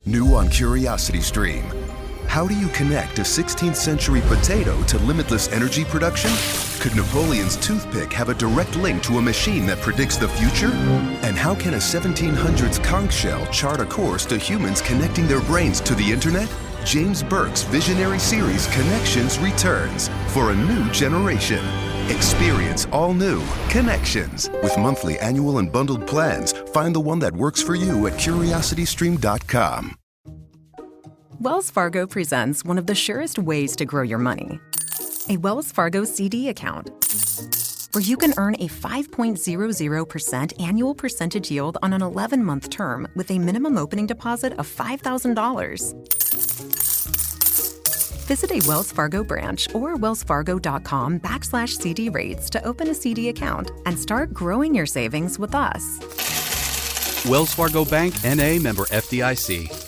New on Curiosity Stream. How do you connect a 16th century potato to limitless energy production? Could Napoleon's toothpick have a direct link to a machine that predicts the future? And how can a 1700s conch shell chart a course to humans connecting their brains to the internet? James Burke's visionary series Connections returns for a new generation. Experience all new Connections. With monthly, annual, and bundled plans, find the one that works for you at curiositystream.com. Wells Fargo presents one of the surest ways to grow your money. A Wells Fargo CD account, where you can earn a 5.00% annual percentage yield on an 11-month term with a minimum opening deposit of $5,000. Visit a Wells Fargo branch or wellsfargo.com/CD rates to open a CD account and start growing your savings with us. Wells Fargo Bank, N.A., member FDIC.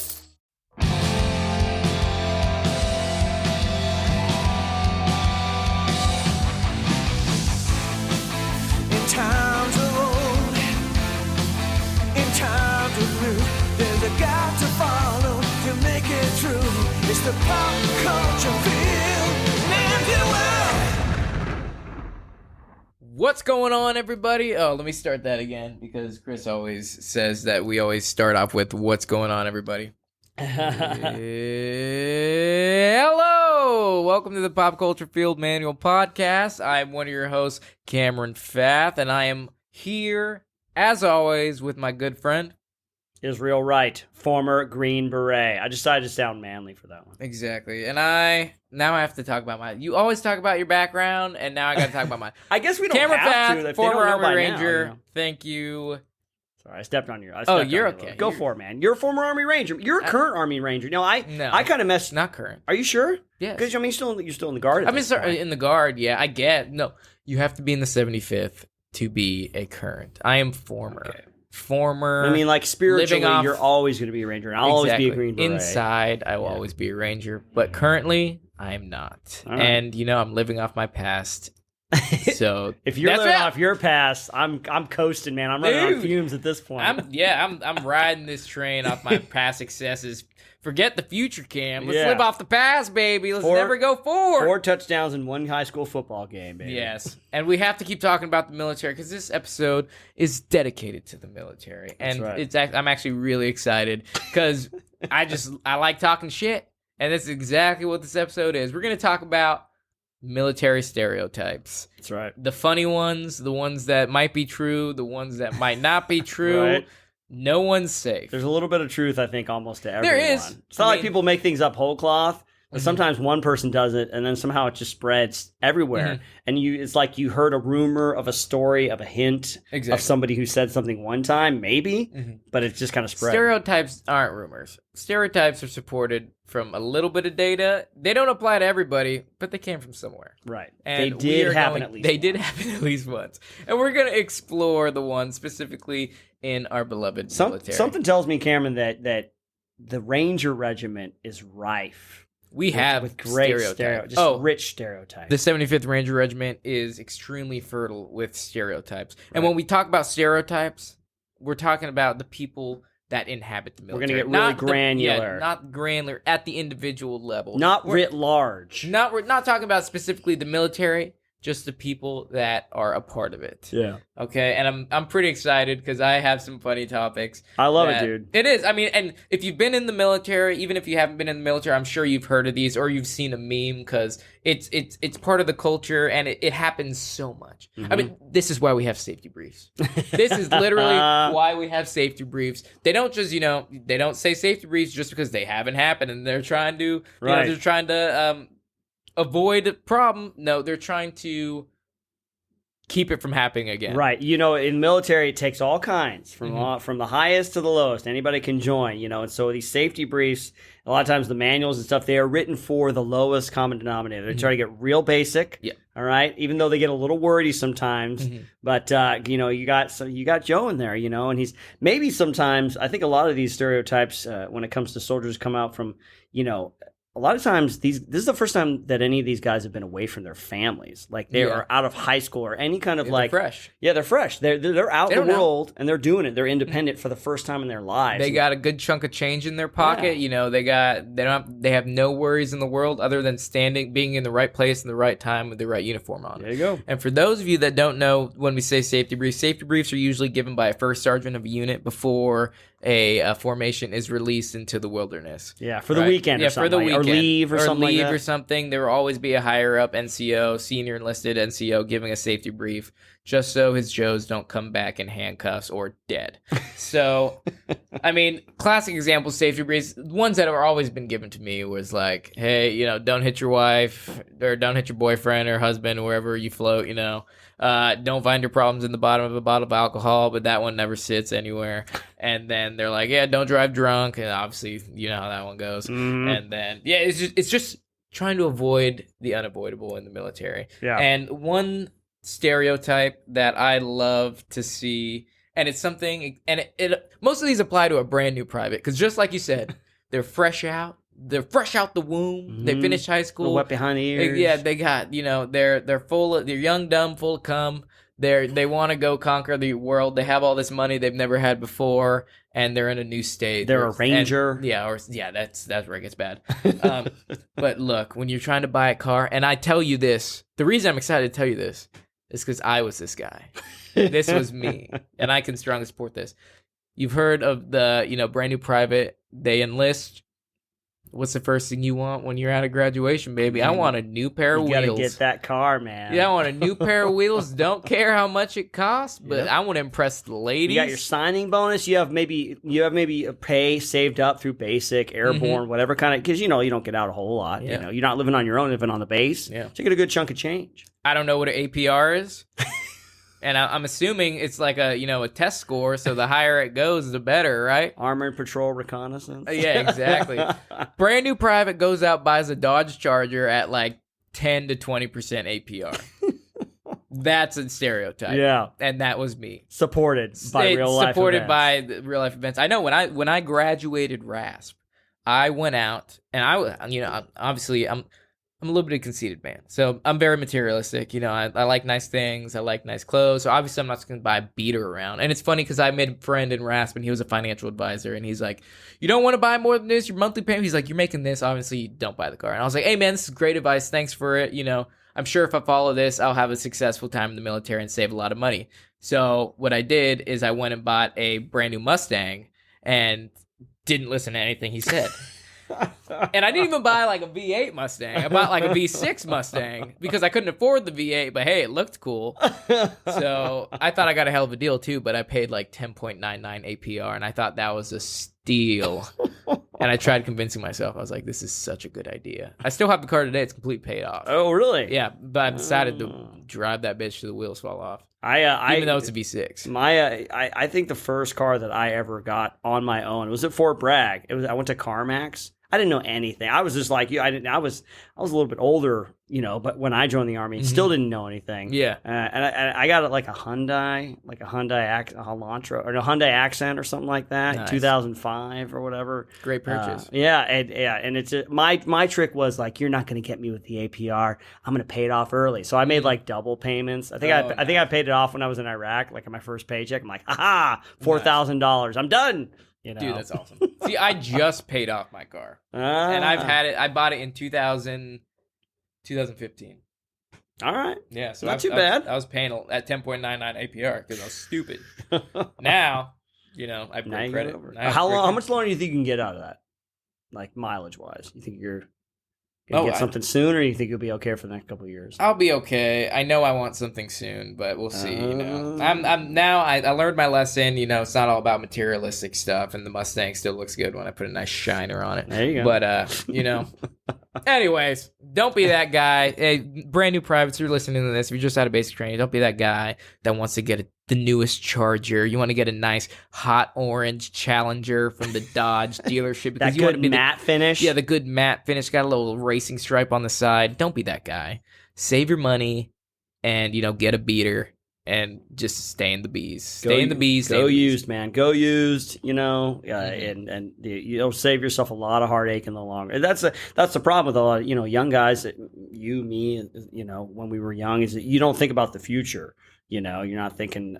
In times of old, in times of new, there's a God to follow to make it true. It's the pop culture field, and you will. What's going on, everybody? Oh, let me start that again because Chris always says that we always start off with "What's going on, everybody?" Hello, welcome to the Pop Culture Field Manual Podcast. I'm one of your hosts, Cameron Fath, and I am here as always with my good friend. Israel Wright, former Green Beret. I decided to sound manly for that one. Exactly. And I have to talk about mine. You always talk about your background, and now I got to talk about mine. I guess we don't Cameron have Fath, to. If former they don't know Army by Ranger. Now, Thank you. Sorry, I stepped on your. You're okay. Go for it, man. You're a former Army Ranger. You're a current Army Ranger. No, I kind of messed. Not current. Are you sure? Yes. Because you're still in the guard. I mean, in the guard. Yeah, I get. No, you have to be in the 75th to be a current. I am former. Okay. Former. I mean, like spiritually, off, you're always going to be a Ranger, and I'll always be a Green Beret. Inside, I will always be a Ranger, but currently, I am not. Right. And I'm living off my past. So if you're living off your past, I'm coasting, man. I'm running on fumes at this point. I'm riding this train off my past successes. Forget the future, Cam. Let's live off the past, baby. Let's never go forward. 4 touchdowns in 1 high school football game, baby. Yes, and we have to keep talking about the military because this episode is dedicated to the military, and I'm actually really excited because I like talking shit, and that's exactly what this episode is. We're gonna talk about military stereotypes. That's right. The funny ones, the ones that might be true, the ones that might not be true. Right. No one's safe. There's a little bit of truth, I think, almost to everyone. There is. It's not like people make things up whole cloth, but sometimes one person does it, and then somehow it just spreads everywhere. And it's like you heard a rumor of a story, of a hint of somebody who said something one time, maybe, but it's just kind of spread. Stereotypes aren't rumors. Stereotypes are supported from a little bit of data. They don't apply to everybody, but they came from somewhere. Right. And they did happen at least once. They did happen at least once. And we're going to explore the ones specifically in our beloved military. Something tells me, Cameron, that the Ranger Regiment is rife. We have with great stereotypes. Rich stereotypes. The 75th Ranger Regiment is extremely fertile with stereotypes. Right. And when we talk about stereotypes, we're talking about the people that inhabit the military. We're going to get really granular. Not granular at the individual level. Not writ large. We're not talking about specifically the military, just the people that are a part of it. Yeah. Okay, and I'm pretty excited because I have some funny topics. I love it, dude. It is. I mean, and if you've been in the military, even if you haven't been in the military, I'm sure you've heard of these or you've seen a meme because it's part of the culture and it happens so much. I mean, this is why we have safety briefs. This is literally why we have safety briefs. They don't just, they don't say safety briefs just because they haven't happened and they're trying to, they're trying to avoid a problem. No, they're trying to keep it from happening again. Right. In military, it takes all kinds, from the highest to the lowest. Anybody can join, and so these safety briefs, a lot of times the manuals and stuff, they are written for the lowest common denominator. They try to get real basic. Yeah. All right. Even though they get a little wordy sometimes, but you got Joe in there, and he's maybe sometimes. I think a lot of these stereotypes, when it comes to soldiers, come out from a lot of times this is the first time that any of these guys have been away from their families. Like they are out of high school or any kind of They're like fresh. Yeah, they're fresh. They're out They in the don't know. world and they're doing it. They're independent for the first time in their lives. They got a good chunk of change in their pocket. Yeah. You know, they have no worries in the world other than being in the right place in the right time with the right uniform on. There you go. And for those of you that don't know, when we say safety briefs are usually given by a first sergeant of a unit before a formation is released into the wilderness. Yeah, for the weekend or something. For the weekend. Or leave or something like that. Or something. There will always be a higher up NCO, senior enlisted NCO, giving a safety brief just so his Joes don't come back in handcuffs or dead. So, I mean, classic example safety briefs, ones that have always been given to me was like, hey, you know, don't hit your wife or don't hit your boyfriend or husband, wherever you float, you know. Don't find your problems in the bottom of a bottle of alcohol, but that one never sits anywhere. And then they're like, yeah, don't drive drunk. And obviously, you know how that one goes. Mm-hmm. And then, yeah, it's just trying to avoid the unavoidable in the military. Yeah. And one stereotype that I love to see, and it's something, and it most of these apply to a brand new private, because just like you said, they're fresh out the womb. Mm-hmm. They finished high school. Wet behind the ears. Yeah, they got, you know, they're young, dumb, full of cum. They want to go conquer the world. They have all this money they've never had before, and they're in a new state. They're a ranger. That's where it gets bad. But look, when you're trying to buy a car, and I tell you this, the reason I'm excited to tell you this is because I was this guy. This was me, and I can strongly support this. You've heard of the, you know, brand new private. They enlist. What's the first thing you want when you're out of graduation, baby? I want a new pair of wheels. You gotta get that car, man. Yeah, I want a new pair of wheels. Don't care how much it costs, but I want to impress the ladies. You got your signing bonus. You have maybe a pay saved up through basic, airborne, whatever kind of, because you know you don't get out a whole lot. Yeah. You know, you're not living on your own, living on the base. Yeah, so you get a good chunk of change. I don't know what an APR is. And I'm assuming it's like a test score, so the higher it goes, the better, right? Armored Patrol Reconnaissance. Yeah, exactly. Brand new private goes out, buys a Dodge Charger at like 10 to 20% APR. That's a stereotype. Yeah. And that was me. Supported by real life events. I know when I graduated RASP, I went out and obviously I'm a little bit of a conceited man. So I'm very materialistic. You know, I like nice things. I like nice clothes. So obviously I'm not just going to buy a beater around. And it's funny because I made a friend in RASP and he was a financial advisor. And he's like, you don't want to buy more than this? Your monthly payment? He's like, you're making this. Obviously, you don't buy the car. And I was like, hey, man, this is great advice. Thanks for it. You know, I'm sure if I follow this, I'll have a successful time in the military and save a lot of money. So what I did is I went and bought a brand new Mustang and didn't listen to anything he said. And I didn't even buy like a V8 Mustang. I bought like a V6 Mustang because I couldn't afford the V8, but hey, it looked cool. So I thought I got a hell of a deal too, but I paid like 10.99 APR and I thought that was a steal. And I tried convincing myself. I was like, this is such a good idea. I still have the car today. It's completely paid off. Oh, really? Yeah, but I decided to drive that bitch till the wheels fall off. Even though it's a V6. I think the first car that I ever got on my own, it was at Fort Bragg. I went to CarMax. I didn't know anything. I was just like you. I was a little bit older, you know. But when I joined the Army, still didn't know anything. Yeah. And I got it like a Hyundai, Elantra, or a Hyundai Accent or something like that, nice. 2005 or whatever. Great purchase. And it's my trick was like, you're not going to get me with the APR. I'm going to pay it off early. So I made like double payments. I think I paid it off when I was in Iraq, like on my first paycheck. I'm like, aha, $4,000. I'm done. You know? Dude, that's awesome. See, I just paid off my car. And I've had it. I bought it in 2015. All right. Yeah. So not too bad. I was paying at 10.99 APR because I was stupid. Now, you know, I have credit. How much longer do you think you can get out of that? Like mileage wise? You think you're going to get something soon, or you think you'll be okay for the next couple of years? I'll be okay. I know I want something soon, but we'll see. You know, I learned my lesson. You know, it's not all about materialistic stuff, and the Mustang still looks good when I put a nice shiner on it. There you go. But you know, anyways, don't be that guy. Hey, brand new privates, you're listening to this. If you're just out of basic training, don't be that guy that wants to get the newest Charger. You want to get a nice hot orange Challenger from the Dodge dealership because you want to be matte finish. Yeah, the good matte finish. Got a little racing stripe on the side. Don't be that guy. Save your money and, you know, get a beater and just stay in the bees. Stay in the bees. Go used, man. Go used. And you'll save yourself a lot of heartache in the long run. That's the problem with a lot of young guys. You, me, when we were young, is that you don't think about the future. You're not thinking.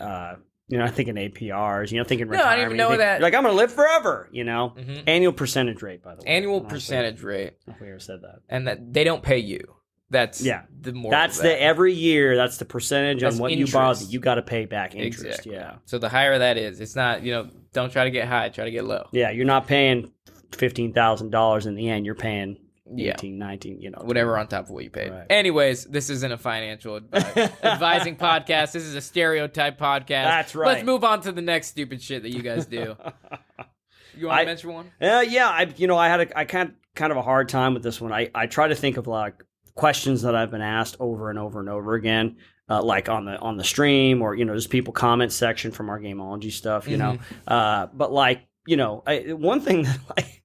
You're not thinking APRs. You're not thinking retirement. No, I didn't even know that. You're like, I'm going to live forever. Annual percentage rate, by the way. Annual percentage rate. If we ever said that. And that they don't pay you. That's the more. That's every year. That's the percentage on what interest. you borrow that you got to pay back interest. Exactly. Yeah. So the higher that is, it's not. Don't try to get high. Try to get low. Yeah, you're not paying $15,000 in the end. You're paying 18, 19. Whatever on top of what you paid. Right. Anyways, this isn't a financial advising podcast. This is a stereotype podcast. That's right. Let's move on to the next stupid shit that you guys do. You want to mention one? Yeah. I had I kind of a hard time with this one. I try to think of like questions that I've been asked over and over and over again, like on the stream or just people comment section from our gameology stuff. But like one thing that like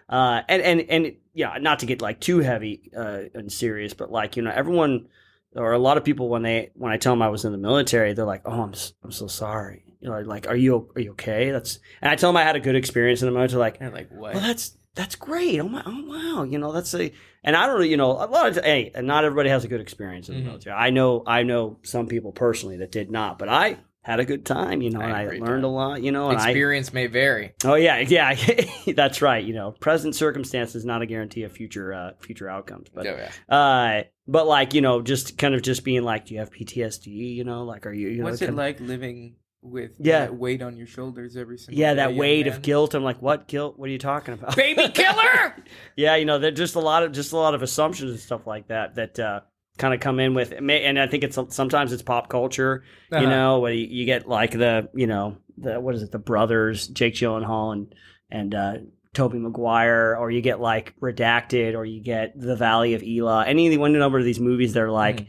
and not to get like too heavy and serious, but like everyone or a lot of people when I tell them I was in the military, they're like, "Oh, I'm so sorry." Like, are you okay? And I tell them I had a good experience in the military. Like what? Well, that's great. Oh wow, that's and I don't a lot of and not everybody has a good experience in the military. I know some people personally that did not, but I had a good time, and I learned a lot, and experience may vary. Oh yeah, that's right. Present circumstances not a guarantee of future outcomes, but but like just being like, do you have PTSD? Like, are you? What's it like living with that weight on your shoulders every single day? That weight of guilt. I'm like, what guilt? What are you talking about? Baby killer. There's just a lot of assumptions and stuff like that kind of come in with, and I think sometimes it's pop culture, where you get like the the brothers, Jake Gyllenhaal and Tobey Maguire, or you get like Redacted, or you get The Valley of Elah. Any of one number of these movies, they're like,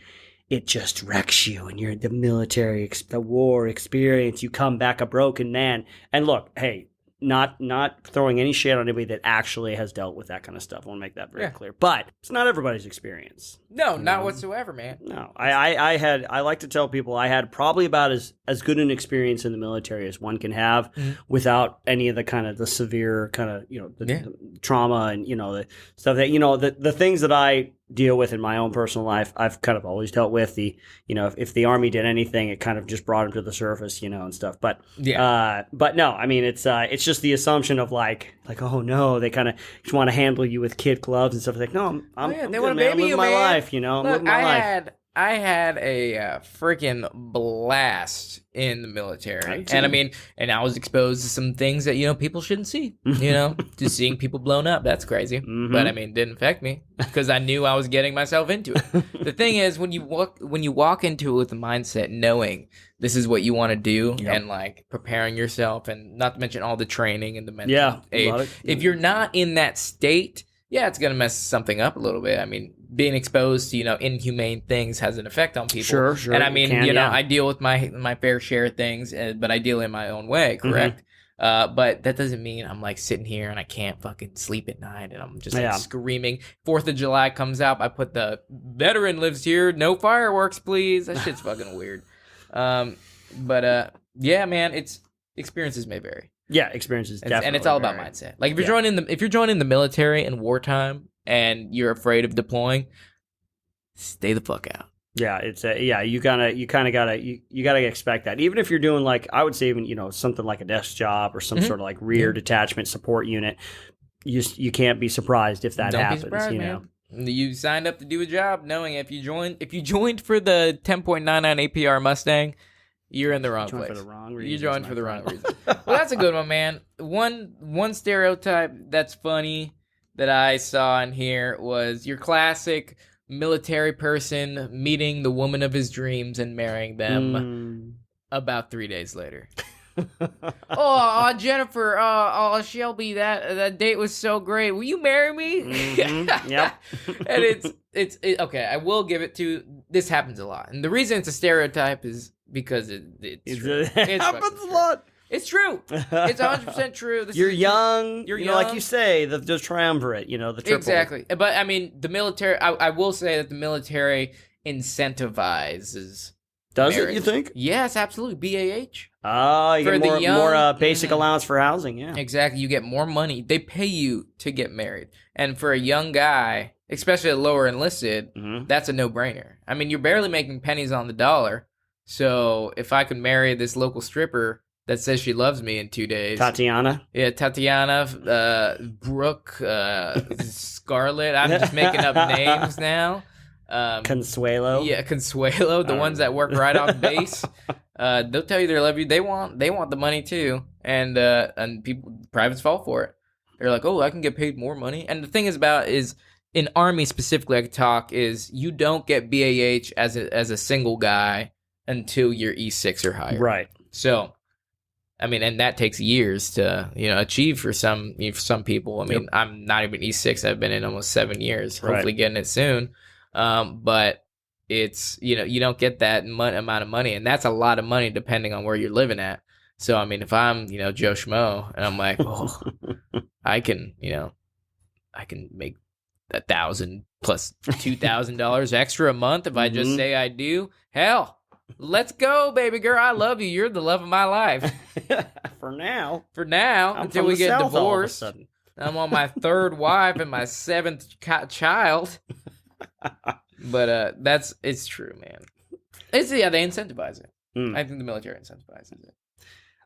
it just wrecks you, and you're the military, the war experience. You come back a broken man. And look, hey, not throwing any shade on anybody that actually has dealt with that kind of stuff. I want to make that very clear. But it's not everybody's experience. No, not whatsoever, man. No, I like to tell people I had probably about as good an experience in the military as one can have without any of the kind of the severe kind of the trauma and the stuff that the things that I deal with in my own personal life. I've kind of always dealt with if the Army did anything, it kind of just brought them to the surface, and stuff. But but no, I mean it's just the assumption of like oh no, they kind of just want to handle you with kid gloves and stuff. Like no, I'm good, man. I'm living my life, I'm living my life. I had a freaking blast in the military, and I was exposed to some things that people shouldn't see. Just seeing people blown up, that's crazy. But it didn't affect me because I knew I was getting myself into it. The thing is, when you walk into it with the mindset knowing this is what you want to do, and like preparing yourself, and not to mention all the training and the mental aid. If you're not in that state, it's gonna mess something up a little bit. Being exposed to inhumane things has an effect on people. Sure. And I deal with my fair share of things, but I deal in my own way, correct? But that doesn't mean I'm like sitting here and I can't fucking sleep at night and I'm just like screaming. 4th of July comes out, I put the veteran lives here, no fireworks, please. That shit's fucking weird. But man, it's experiences may vary. Yeah, experiences definitely, and it's all about mindset. Like if you're joining the military in wartime and you're afraid of deploying, stay the fuck out. Yeah, it's you gotta expect that. Even if you're doing like, I would say even something like a desk job or some sort of like rear detachment support unit, you can't be surprised if that happens. Be surprised, man. You signed up to do a job knowing if you joined for the 10.99 APR Mustang, you're in the wrong place. You joined for the wrong reason. Well, that's a good one, man. One stereotype that's funny that I saw in here was your classic military person meeting the woman of his dreams and marrying them about 3 days later. Jennifer, Shelby, that date was so great. Will you marry me? Yep. And it's okay. I will give it to. This happens a lot, and the reason it's a stereotype is because it's true. It happens a lot. It's true. It's 100% true. You're young. You're young. Like you say, the triumvirate, the triple. Exactly. But the military, I will say that the military incentivizes Does marriage. it, you think? Yes, absolutely. BAH. Oh, you For get the more, young- basic allowance for housing, yeah. Exactly. You get more money. They pay you to get married. And for a young guy, especially a lower enlisted, that's a no-brainer. I mean, you're barely making pennies on the dollar. So if I could marry this local stripper that says she loves me in 2 days. Tatiana? Yeah, Tatiana, Brooke, Scarlett. I'm just making up names now. Consuelo? Yeah, Consuelo, the ones that work right off base. They'll tell you they love you. They want the money too. And people, privates fall for it. They're like, oh, I can get paid more money. And the thing is in Army specifically, I could talk, is you don't get BAH as a single guy until you're E6 or higher. Right. So, I mean, and that takes years to, achieve for some people. I mean, I'm not even E6. I've been in almost 7 years, hopefully getting it soon. But it's, you don't get that amount of money, and that's a lot of money depending on where you're living at. So, I mean, if I'm, Joe Schmo, and I'm like, oh, I can make $1,000 plus $2,000 extra a month if I just say I do. Hell, let's go, baby girl. I love you. You're the love of my life. For now. Until we get divorced. I'm on my 3rd wife and my 7th child. But it's true, man. They incentivize it. I think the military incentivizes it.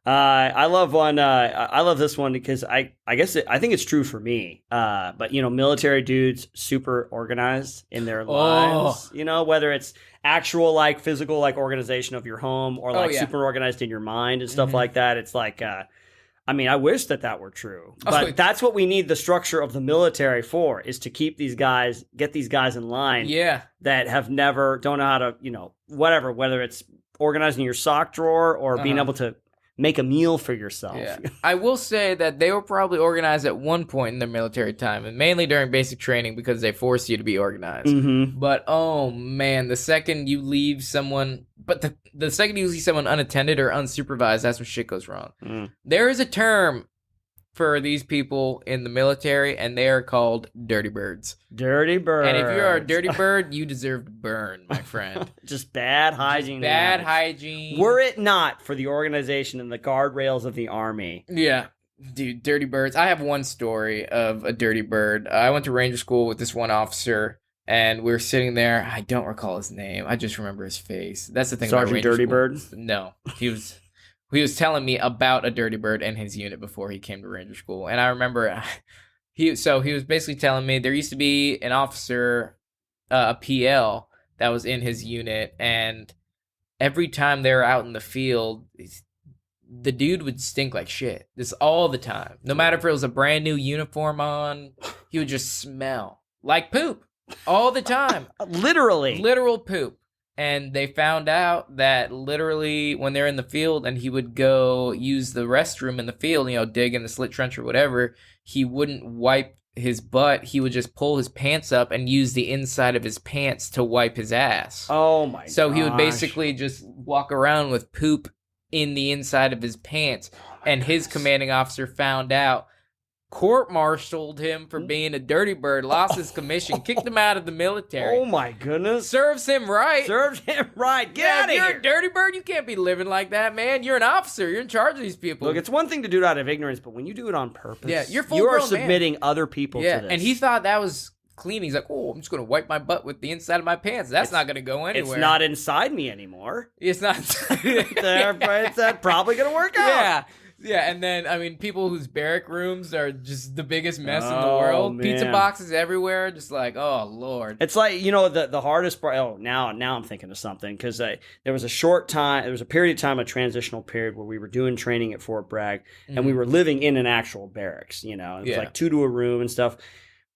I love one. I love this one because I think it's true for me. But military dudes super organized in their lives. Whether it's actual like physical like organization of your home or like super organized in your mind and stuff like that. It's like, I wish that were true, but that's what we need the structure of the military for, is to keep these guys, get these guys in line. Yeah, that don't know how to, whether it's organizing your sock drawer or being able to make a meal for yourself. Yeah. I will say that they were probably organized at one point in their military time, and mainly during basic training because they force you to be organized. But oh man, the second you leave someone, the second you leave someone unattended or unsupervised, that's when shit goes wrong. There is a term for these people in the military, and they are called dirty birds. Dirty birds. And if you are a dirty bird, you deserve to burn, my friend. Just bad hygiene. Bad hygiene. Were it not for the organization and the guardrails of the Army. Yeah. Dude, dirty birds. I have one story of a dirty bird. I went to Ranger School with this one officer, and we were sitting there. I don't recall his name. I just remember his face. That's the thing about Sergeant Ranger Dirty School. Bird? No. He was telling me about a dirty bird and his unit before he came to Ranger School. And I remember he was basically telling me there used to be an officer, a PL, that was in his unit. And every time they were out in the field, the dude would stink like shit. This all the time. No matter if it was a brand new uniform on, he would just smell like poop all the time. Literally. Literal poop. And they found out that literally when they're in the field and he would go use the restroom in the field, dig in the slit trench or whatever, he wouldn't wipe his butt. He would just pull his pants up and use the inside of his pants to wipe his ass. Oh my god. So he would basically just walk around with poop in the inside of his pants. And his commanding officer found out, court-martialed him for being a dirty bird, lost his commission, kicked him out of the military. Oh my goodness. Serves him right. Get out of here. You're a dirty bird, you can't be living like that, man. You're an officer. You're in charge of these people. Look, it's one thing to do it out of ignorance, but when you do it on purpose, you're you are full-grown submitting other people to this. And he thought that was clean. He's like, oh, I'm just going to wipe my butt with the inside of my pants. That's not going to go anywhere. It's not inside me anymore. It's not. It's probably going to work out. Yeah, and then, people whose barrack rooms are just the biggest mess in the world. Man. Pizza boxes everywhere, just like, oh, Lord. It's like, the hardest part, now I'm thinking of something, because there was a period of time, a transitional period, where we were doing training at Fort Bragg, and we were living in an actual barracks, it was like 2 to a room and stuff.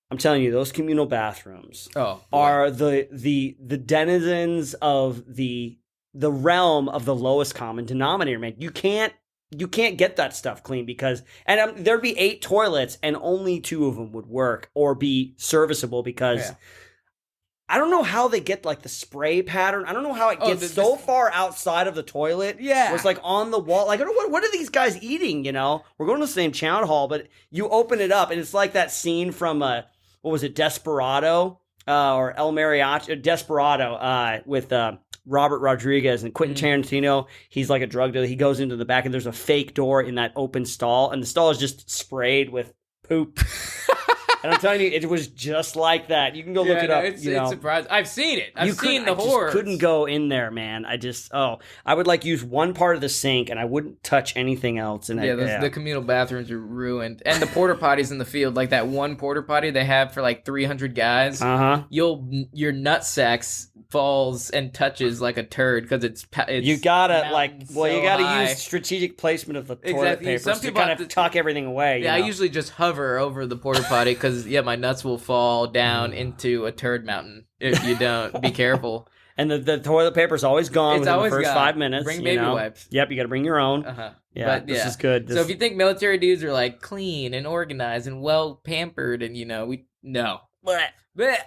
I'm telling you, those communal bathrooms are the denizens of the realm of the lowest common denominator, man. You can't get that stuff clean because there'd be 8 toilets and only 2 of them would work or be serviceable because I don't know how they get like the spray pattern. I don't know how it gets so far outside of the toilet. Yeah. Where it's like on the wall. Like, I don't know, what are these guys eating, We're going to the same chow hall, but you open it up and it's like that scene from, what was it, Desperado? Or El Mariachi, Desperado, with Robert Rodriguez and Quentin Tarantino. He's like a drug dealer. He goes into the back and there's a fake door in that open stall, and the stall is just sprayed with poop. And I'm telling you, it was just like that. You can go look it up. It's surprising. I've seen it. I've seen the horror. I couldn't go in there, man. I would like use one part of the sink and I wouldn't touch anything else. And the communal bathrooms are ruined. And the porta potties in the field, like that one porta potty they have for like 300 guys. Your nutsack falls and touches like a turd because it's you gotta use strategic placement of the toilet paper to kind of tuck everything away. Yeah, I usually just hover over the porta potty because my nuts will fall down into a turd mountain if you don't be careful. And the toilet paper's always gone within the first 5 minutes. Bring baby wipes. Yep, you got to bring your own. Yeah, but, this is good. So if you think military dudes are like clean and organized and well pampered, and no. Yeah,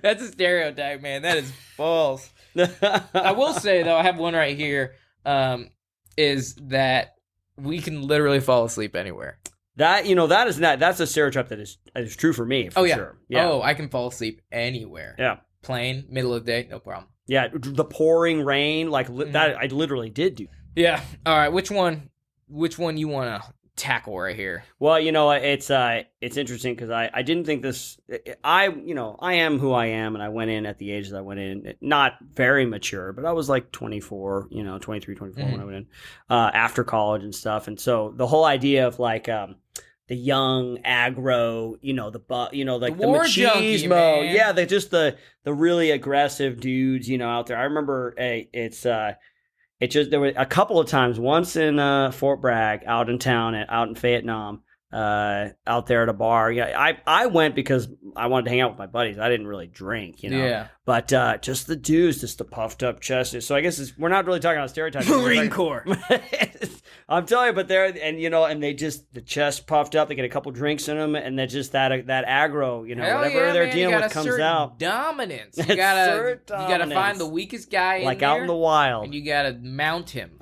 that's a stereotype, man. That is false. I will say though, I have one right here. Is that we can literally fall asleep anywhere. That's a stereotype that is true for me. Sure. Yeah. Oh, I can fall asleep anywhere. Yeah. Plane, middle of the day, no problem. Yeah, the pouring rain, that I literally did do. Yeah. All right. Which one you want to tackle right here? Well, it's interesting because I didn't think this. I am who I am, and I went in at the age that I went in, not very mature, but I was like 24, 23, 24 when I went in after college and stuff. And so the whole idea of like the young aggro, like the war machismo, junkie, man. Yeah, they're just the really aggressive dudes, out there. I remember there were a couple of times, once in Fort Bragg, out in town, out in Vietnam, out there at a bar. Yeah, I went because I wanted to hang out with my buddies. I didn't really drink, Yeah. But just the dudes, just the puffed up chest. So I guess we're not really talking about stereotypes. Marine Corps. I'm telling you, but and they just, the chest puffed up. They get a couple drinks in them, and they're just that aggro, whatever they're dealing with comes out. Dominance. You gotta find the weakest guy like out in the wild, and you gotta mount him.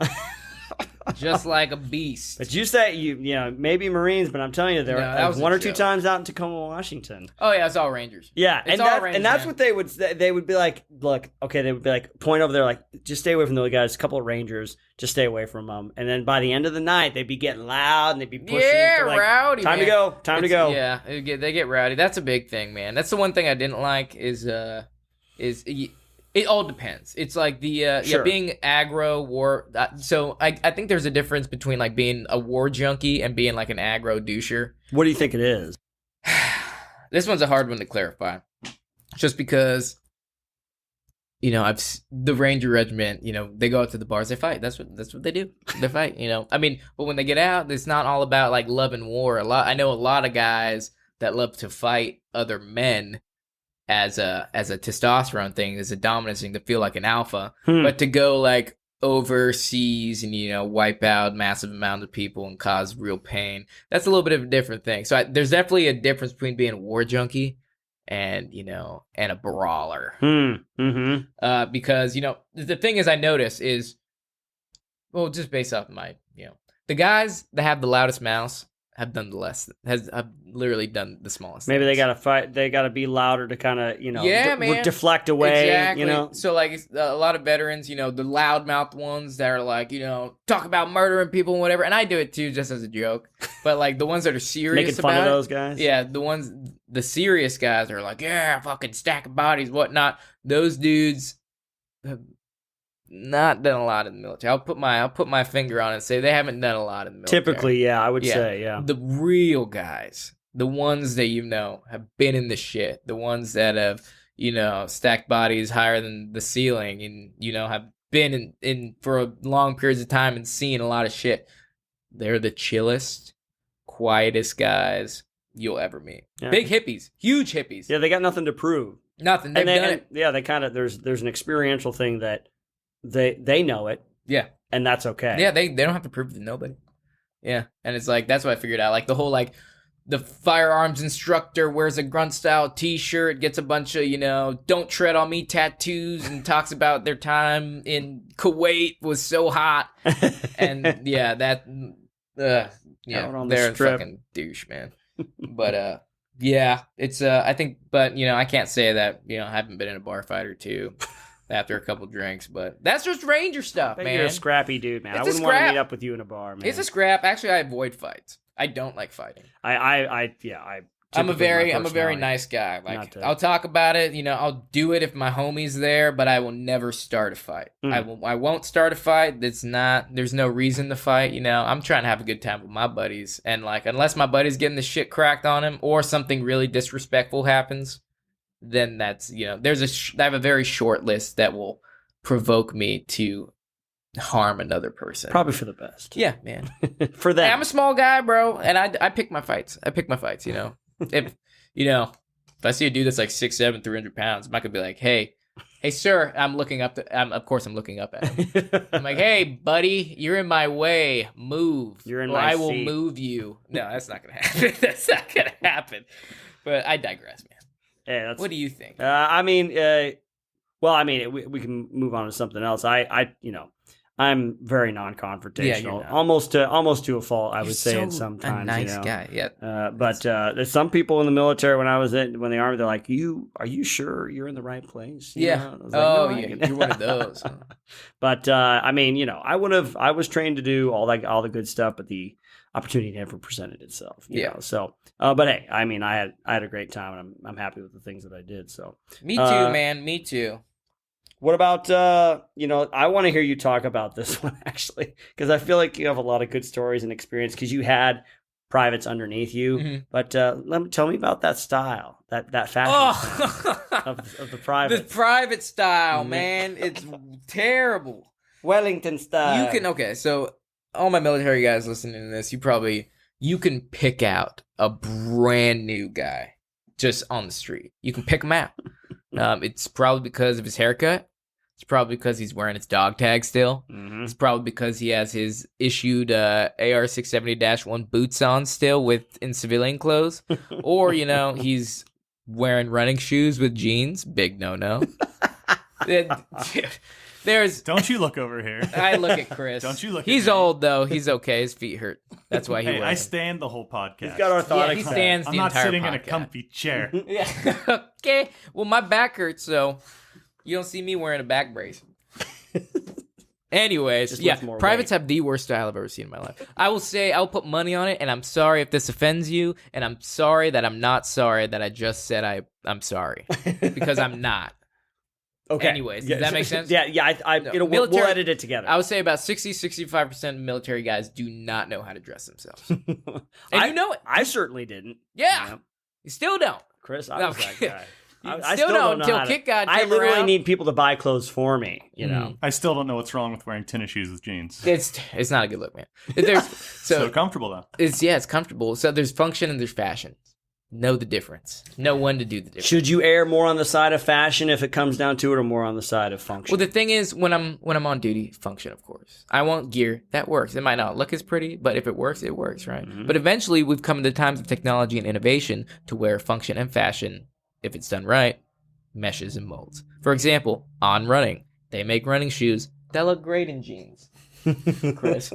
Just like a beast. But you say maybe Marines, but I'm telling you, there was one or two times out in Tacoma, Washington. Oh yeah, it's all Rangers. Yeah, and that's what they would be like. Look, okay, they would be like, point over there, like, just stay away from those guys. A couple of Rangers, just stay away from them. And then by the end of the night, they'd be getting loud and they'd be pushing. Yeah, like, rowdy. Time man. to go. Yeah, they get rowdy. That's a big thing, man. That's the one thing I didn't like is it all depends. It's like the Sure. being aggro war. So I think there's a difference between like being a war junkie and being like an aggro doucher. What do you think it is? This one's a hard one to clarify, just because the Ranger Regiment. They go out to the bars, they fight. That's what they do. They fight. But when they get out, it's not all about like love and war. I know a lot of guys that love to fight other men as a testosterone thing, as a dominance thing, to feel like an alpha. But to go like overseas and wipe out massive amount of people and cause real pain, that's a little bit of a different thing. So there's definitely a difference between being a war junkie and and a brawler. Because the thing is, I notice is, well, just based off my the guys that have the loudest mouths have done the less, have literally done the smallest. Maybe things. they gotta fight. They gotta be louder to kind of man. deflect away. Exactly. So like a lot of veterans, the loudmouth ones that are like talk about murdering people and whatever, and I do it too, just as a joke. But like the ones that are serious, making fun of those guys. Yeah, the serious guys are like, yeah, fucking stack of bodies, whatnot. Those dudes have not done a lot in the military. I'll put my finger on it and say they haven't done a lot in the military. Typically, yeah, I would say, yeah. The real guys, the ones that have been in the shit, the ones that have stacked bodies higher than the ceiling, and have been in for long periods of time and seen a lot of shit. They're the chillest, quietest guys you'll ever meet. Yeah. Big hippies, huge hippies. Yeah, they got nothing to prove. Nothing. They've done it. Yeah, they kind of there's an experiential thing that they know it. Yeah. And that's okay. Yeah, they don't have to prove it to nobody. Yeah. And it's like, that's what I figured out. Like the whole, like, the firearms instructor wears a grunt style t-shirt, gets a bunch of, don't tread on me tattoos, and talks about their time in Kuwait was so hot. And yeah, they're a fucking douche, man. But, yeah, it's, I think, but, I can't say that, I haven't been in a bar fight or two. after a couple drinks. But that's just Ranger stuff, man. You're a scrappy dude, man. It's I a wouldn't want to scrap. meet up with you in a bar, man. It's a scrap. Actually, I avoid fights. I don't like fighting. I'm I'm a very nice guy. Like I'll talk about it. I'll do it if my homie's there, but I will never start a fight. I won't start a fight. There's no reason to fight. I'm trying to have a good time with my buddies, and like unless my buddy's getting the shit cracked on him or something really disrespectful happens, then that's I have a very short list that will provoke me to harm another person. Probably for the best. Yeah, man. For that, hey, I'm a small guy, bro, and I pick my fights. If I see a dude that's like 6'7", 300 pounds, I'm not gonna be like, hey, sir, I'm looking up. Of course, I'm looking up at him. I'm like, hey, buddy, you're in my way. Move. You're in or my I will seat. move you. No, that's not gonna happen. That's not gonna happen. But I digress, man. Yeah, What do you think? we can move on to something else. I'm very non-confrontational, Yeah, you're not. almost to a fault. I would say it sometimes. A nice guy, yeah. But there's some people in the military when the army, they're like, "Are you sure you're in the right place?" You Yeah. know? I was like, Yeah, you're one of those. Huh? But I was trained to do all the good stuff, but the opportunity never presented itself. You know? So, but hey, I had a great time, and I'm happy with the things that I did. So, Me too, man. Me too. what about I want to hear you talk about this one actually, because I feel like you have a lot of good stories and experience because you had privates underneath you. Mm-hmm. But tell me about that style, that fashion sense of the private. The private style, man. It's terrible. Wellington style. So all my military guys listening to this, you can pick out a brand new guy just on the street. You can pick him out. It's probably because of his haircut. It's probably because he's wearing his dog tag still. Mm-hmm. It's probably because he has his issued AR-670-1 boots on still in civilian clothes. Or, he's wearing running shoes with jeans. Big no-no. Don't you look over here. I look at Chris. Don't you look at He's me. old, though. He's okay. His feet hurt. That's why he Hey, I wears them. stand the whole podcast. He's got orthotics. Yeah, he stands I'm the not entire sitting in a podcast. comfy chair. Yeah. Okay. Well, my back hurts, so you don't see me wearing a back brace. Anyways, Just yeah, lift more privates weight. have the worst style I've ever seen in my life. I will say, I'll put money on it, and I'm sorry if this offends you, and I'm sorry that I'm not sorry that I just said I'm sorry, because I'm not. Okay. Anyways, does that make sense? Yeah. No, We'll edit it together. I would say about 60-65% of military guys do not know how to dress themselves. And you know it. I certainly didn't. Yeah. Yeah. You still don't. Chris, No, was that guy. You I still don't know until how to- Kit God I came literally around. need people to buy clothes for me. You know. I still don't know what's wrong with wearing tennis shoes with jeans. It's not a good look, man. There's So comfortable though. it's comfortable. So there's function and there's fashion. Know the difference. Know when to do the difference. Should you err more on the side of fashion if it comes down to it, or more on the side of function? Well, the thing is, when I'm on duty, function, of course. I want gear that works. It might not look as pretty, but if it works, right? Mm-hmm. But eventually, we've come to times of technology and innovation to where function and fashion, if it's done right, meshes and molds. For example, On Running, they make running shoes that look great in jeans. Chris.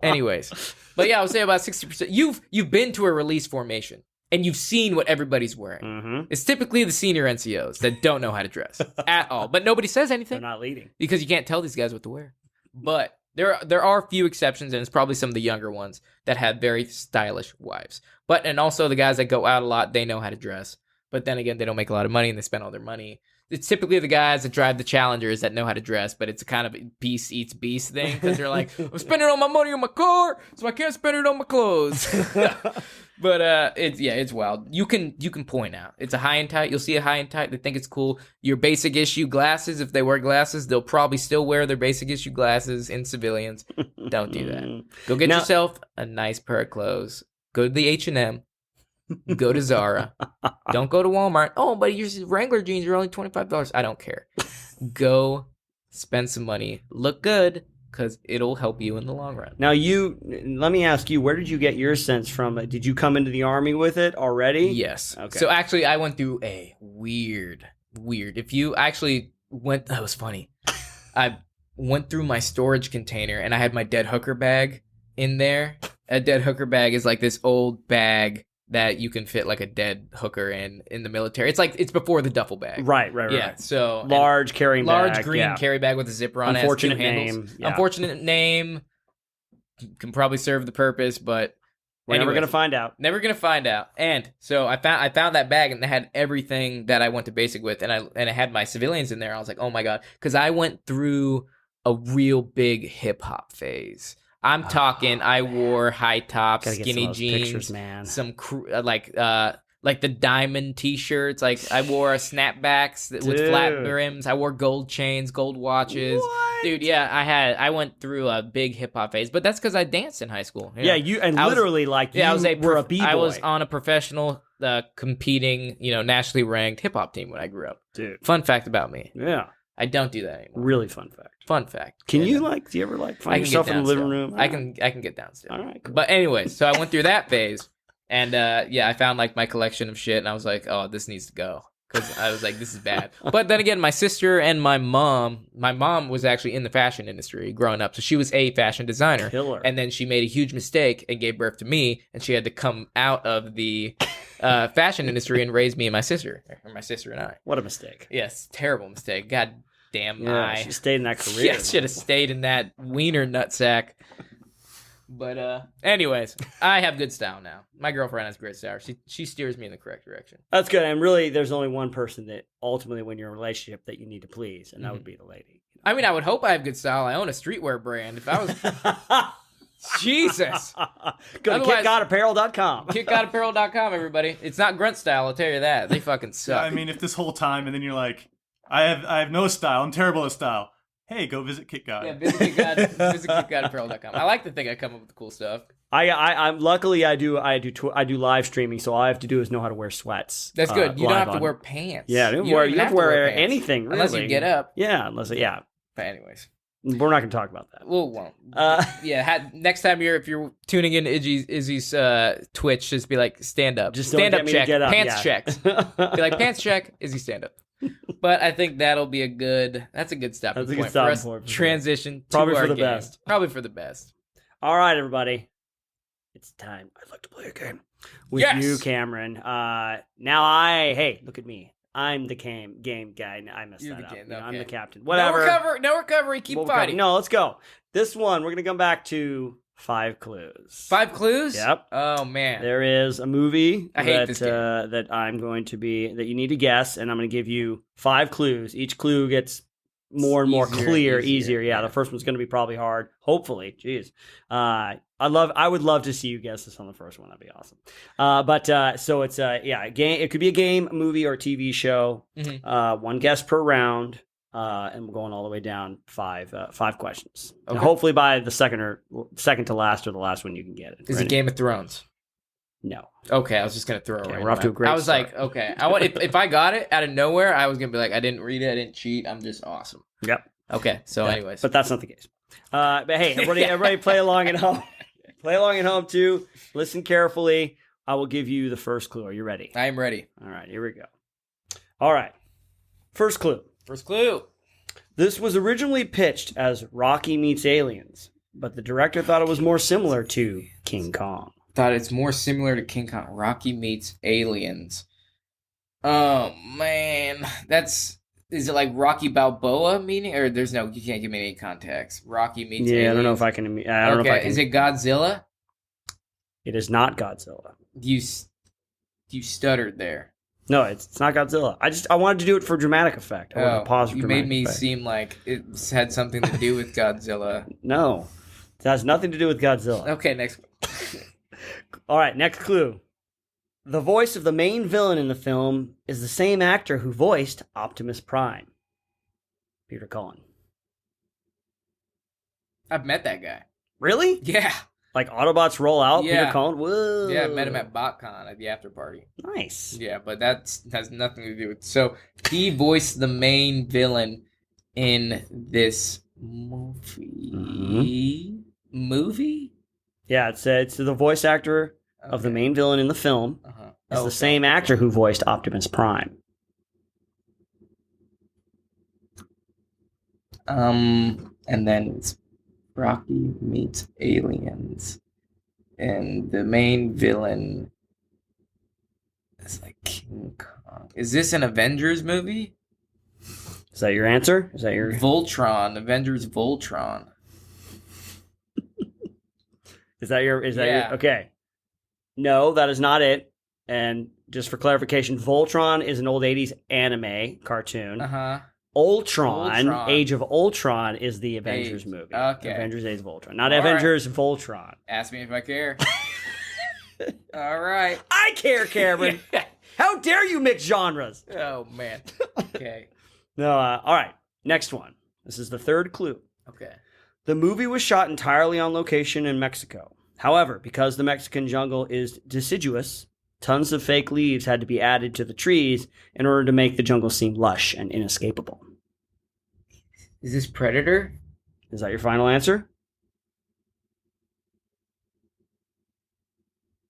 Anyways, but yeah, I would say about 60%. You've been to a release formation and you've seen what everybody's wearing. Mm-hmm. It's typically the senior NCOs that don't know how to dress at all, but nobody says They're anything not leading. because you can't tell these guys what to wear. But there are a few exceptions, and it's probably some of the younger ones that have very stylish wives. And also the guys that go out a lot, they know how to dress. But then again, they don't make a lot of money and they spend all their money. It's typically the guys that drive the Challengers that know how to dress, but it's a kind of beast eats beast thing because they're like, I'm spending all my money on my car, so I can't spend it on my clothes. But it's wild. You can point out it's a high and tight. You'll see a high and tight. They think it's cool. Your basic issue glasses. If they wear glasses, they'll probably still wear their basic issue glasses in civilians. Don't do that. Go get yourself a nice pair of clothes. Go to the H&M. Go to Zara. Don't go to Walmart. Oh, but your Wrangler jeans are only $25. I don't care. Go spend some money. Look good, because it'll help you in the long run. Now, let me ask you, where did you get your sense from? Did you come into the Army with it already? Yes. Okay. So actually, I went through a weird. If you actually went, that was funny. I went through my storage container and I had my dead hooker bag in there. A dead hooker bag is like this old bag that you can fit like a dead hooker in the military. It's like it's before the duffel bag. Right. Yeah. So Large carrying bag. large green carry bag with a zipper on it. Unfortunate Has two handles. name. Yeah. Unfortunate name. Can probably serve the purpose, but We're never anyways, gonna find out. Never gonna find out. And so I found that bag and it had everything that I went to basic with, and it had my civilians in there. I was like, oh my god, because I went through a real big hip hop phase. I'm talking. I wore high tops, Gotta get skinny some of those jeans, pictures, man. some like the diamond T-shirts. Like I wore snapbacks with flat brims. I wore gold chains, gold watches. What? Dude, yeah, I went through a big hip hop phase, but that's because I danced in high school. Yeah, you and I was- literally like you I was were a b-boy. I was on a professional competing, nationally ranked hip hop team when I grew up. Dude. Fun fact about me: Yeah, I don't do that anymore. really fun fact. Fun fact. Can Yeah, you no. do you ever I find can yourself get in the down living still. room? I can get down still. All right, cool. But anyway, so I went through that phase, and I found like my collection of shit, and I was like, oh, this needs to go. Because I was like, this is bad. But then again, my sister and my mom was actually in the fashion industry growing up. So she was a fashion designer. Killer. And then she made a huge mistake and gave birth to me. And she had to come out of the fashion industry and raise me and my sister. Or my sister and I. What a mistake. Yes, terrible mistake. God damn Yeah, she stayed in that career. Yeah, should have stayed in that wiener nutsack. But anyways, I have good style now. My girlfriend has great style. She steers me in the correct direction. That's good. And really, there's only one person that ultimately, when you're in a relationship, that you need to please, and that would be the lady. I mean, I would hope I have good style. I own a streetwear brand. If I was... Jesus. Go to Otherwise- kitgodapparel.com. KitGotApparel.com, everybody. It's not grunt style, I'll tell you that. They fucking suck. I mean, if this whole time and then you're like, I have no style. I'm terrible at style. Hey, go visit KitGod. Yeah, visit KitGotApparel.com. I like to think I come up with cool stuff. I'm luckily I do live streaming, so all I have to do is know how to wear sweats. That's good. You don't live have to on- wear pants. Yeah, you don't don't even have to wear pants. anything really. Unless you get up. Yeah, But anyways. We're not going to talk about that. Well, won't. Uh, Next time if you're tuning in to Izzy's Twitch, just be like, stand up. Just don't stand get up me to check. get up, Pants yeah. checked. Be like, pants check, Izzy stand up. But I think that'll be that's a good stopping That's a good point stopping for us. point for sure. Transition to Probably our for the game. best. Probably for the best. All right, everybody. It's time. I'd like to play a game with Yes! you, Cameron. Hey, look at me. I'm the game guy. I messed You're that the up. game, I'm okay. the captain. Whatever. No recovery. Keep We'll fighting. No, let's go. This one, we're going to come back to 5 clues. 5 clues? Yep. Oh, man. There is a movie I hate that, this game. that I'm going to that you need to guess, and I'm going to give you 5 clues. Each clue gets more and more Easier, easier. Yeah, yeah. the first one's going to be probably hard. Hopefully, jeez. I would love to see you guess this on the first one. That'd be awesome. So it's a game. It could be a game, a movie, or a TV show. Mhm. One guess per round. And we're going all the way down 5 questions. And Okay. hopefully by the second to last or the last one you can get it. Is it Ready? Game of Thrones? No. Okay, I was just gonna throw it. Okay, right we're off to a in. great I was start. like, okay, if I got it out of nowhere, I was gonna be like, I didn't read it, I didn't cheat, I'm just awesome. Yep. Okay, so Yeah, anyways, but that's not the case. But hey, everybody play along at home. Play along at home too. Listen carefully. I will give you the first clue. Are you ready? I am ready. All right, here we go. All right. First clue. First clue. This was originally pitched as Rocky Meets Aliens, but the director thought it was more similar to King Kong. Thought it's more similar to King Kong. Rocky meets Aliens. Oh man, is it like Rocky Balboa meaning, or you can't give me any context. Rocky meets Aliens. I don't know if I can. I don't know if I can. Is it Godzilla? It is not Godzilla. You stuttered there. No, it's not Godzilla. I wanted to do it for dramatic effect. I wanted to pause for you dramatic made me effect. seem like it had something to do with Godzilla. No, it has nothing to do with Godzilla. Okay, next. All right, next clue. The voice of the main villain in the film is the same actor who voiced Optimus Prime, Peter Cullen. I've met that guy. Really? Yeah. Like Autobots roll out, Yeah. Peter Cullen? Whoa. Yeah, I met him at BotCon at the after party. Nice. Yeah, but that has nothing to do with. So he voiced the main villain in this movie. Movie? Yeah, it's the voice actor of the main villain in the film. Uh-huh. It's the same actor who voiced Optimus Prime. And then it's Rocky meets Aliens, and the main villain It's like King Kong. Is this an Avengers movie? Is that your answer? Is that your Voltron? Avengers Voltron. Is that your? Yeah. Okay. No, that is not it. And just for clarification, Voltron is an old 80s anime cartoon. Ultron, Age of Ultron is the Avengers movie. Okay. Avengers Age of Ultron. Not Avengers Voltron. Ask me if I care. All right. I care, Cameron. How dare you mix genres? Oh, man. Okay. No, all right. Next one. This is the third clue. Okay. The movie was shot entirely on location in Mexico. However, because the Mexican jungle is deciduous, tons of fake leaves had to be added to the trees in order to make the jungle seem lush and inescapable. Is this Predator? Is that your final answer?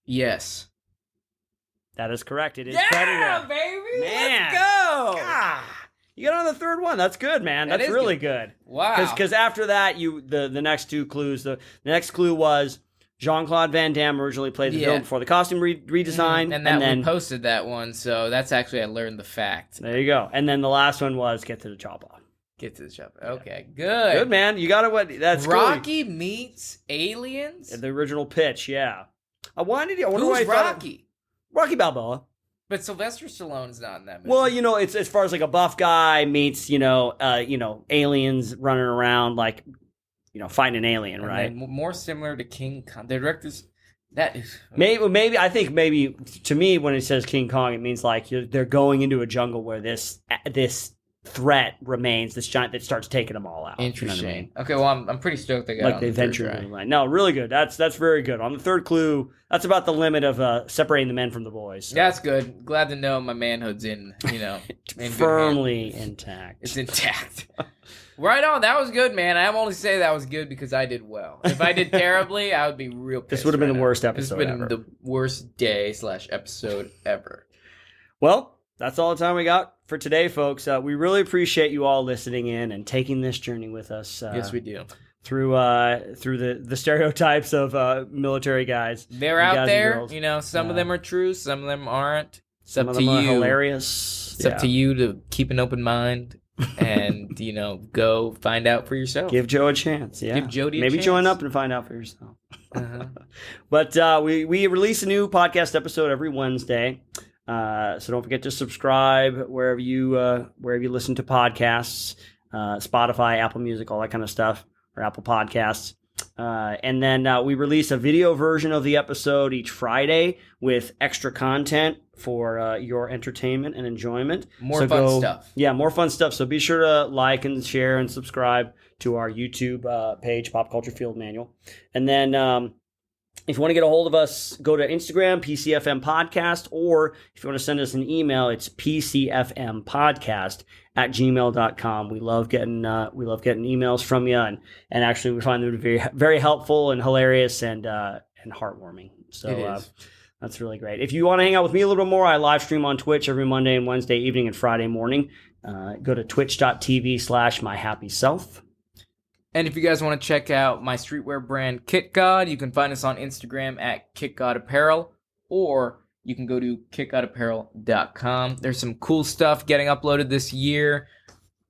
Yes. That is correct. It is yeah, Predator. Baby! Man. Let's go! You got on the third one. That's good, man. That's really good. Wow. Because after that, the next two clues, the next clue was Jean-Claude Van Damme originally played the film before the costume redesign. And then we posted that one, so that's actually I learned the fact. There you go. And then the last one was Get to the Chopper. Get to the chopper. Okay, good. Good, man. You got it. That's Rocky meets Aliens? The original pitch, yeah. I wonder Who's why Rocky? Rocky Balboa. But Sylvester Stallone's not in that movie. Well, it's as far as like a buff guy meets, aliens running around like, fighting an alien, and right? More similar to King Kong. The director's that is maybe I think to me when it says King Kong, it means like they're going into a jungle where this threat remains, this giant that starts taking them all out. Interesting. You know what I mean? Okay, well I'm pretty stoked they got like the adventure line. No, really good. That's very good. On the third clue, that's about the limit of separating the men from the boys. So. That's good. Glad to know my manhood's in firmly intact. It's intact. Right on. That was good, man. I'm only saying that was good because I did well. If I did terribly, I would be real pissed. This would have been the worst episode ever. This would have been the worst day / episode ever. Well, that's all the time we got for today, folks. We really appreciate you all listening in and taking this journey with us. Yes, we do. Through the stereotypes of military guys. They're out there. Some of them are true. Some of them aren't. Some of them are hilarious. It's up to you to keep an open mind and, go find out for yourself. Give Joe a chance. Yeah. Give Jody a Maybe chance. join up and find out for yourself. Uh-huh. But we release a new podcast episode every Wednesday. So don't forget to subscribe wherever you listen to podcasts, Spotify, Apple Music, all that kind of stuff, or Apple Podcasts. And then we release a video version of the episode each Friday with extra content for your entertainment and enjoyment. More fun stuff. Yeah, more fun stuff. So be sure to like and share and subscribe to our YouTube page, Pop Culture Field Manual. And then if you want to get a hold of us, go to Instagram, PCFM Podcast, or if you want to send us an email, it's pcfmpodcast@gmail.com. We love getting emails from you, and actually we find them to be very, very helpful and hilarious and heartwarming. So it is. That's really great. If you want to hang out with me a little bit more, I live stream on Twitch every Monday and Wednesday evening and Friday morning. Go to twitch.tv/myhappyself. And if you guys want to check out my streetwear brand, Kit God, you can find us on Instagram at Kit God Apparel, or you can go to kitgodapparel.com. There's some cool stuff getting uploaded this year.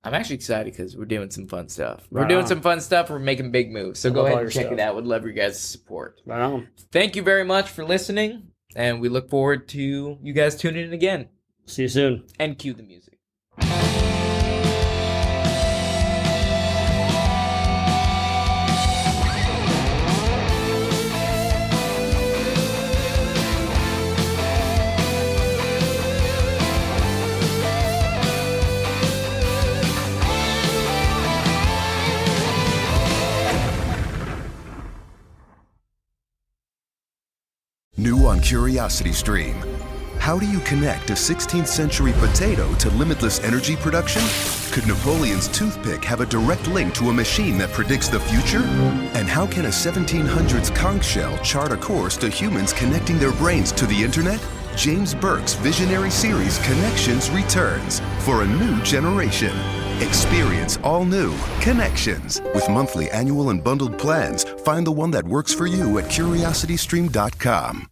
I'm actually excited because we're doing some fun stuff. We're making big moves. So go ahead and check it out. Would love your guys' support. Right on. Thank you very much for listening, and we look forward to you guys tuning in again. See you soon. And cue the music. New on CuriosityStream. How do you connect a 16th century potato to limitless energy production? Could Napoleon's toothpick have a direct link to a machine that predicts the future? And how can a 1700s conch shell chart a course to humans connecting their brains to the internet? James Burke's visionary series Connections returns for a new generation. Experience all new Connections. With monthly, annual, and bundled plans, find the one that works for you at CuriosityStream.com.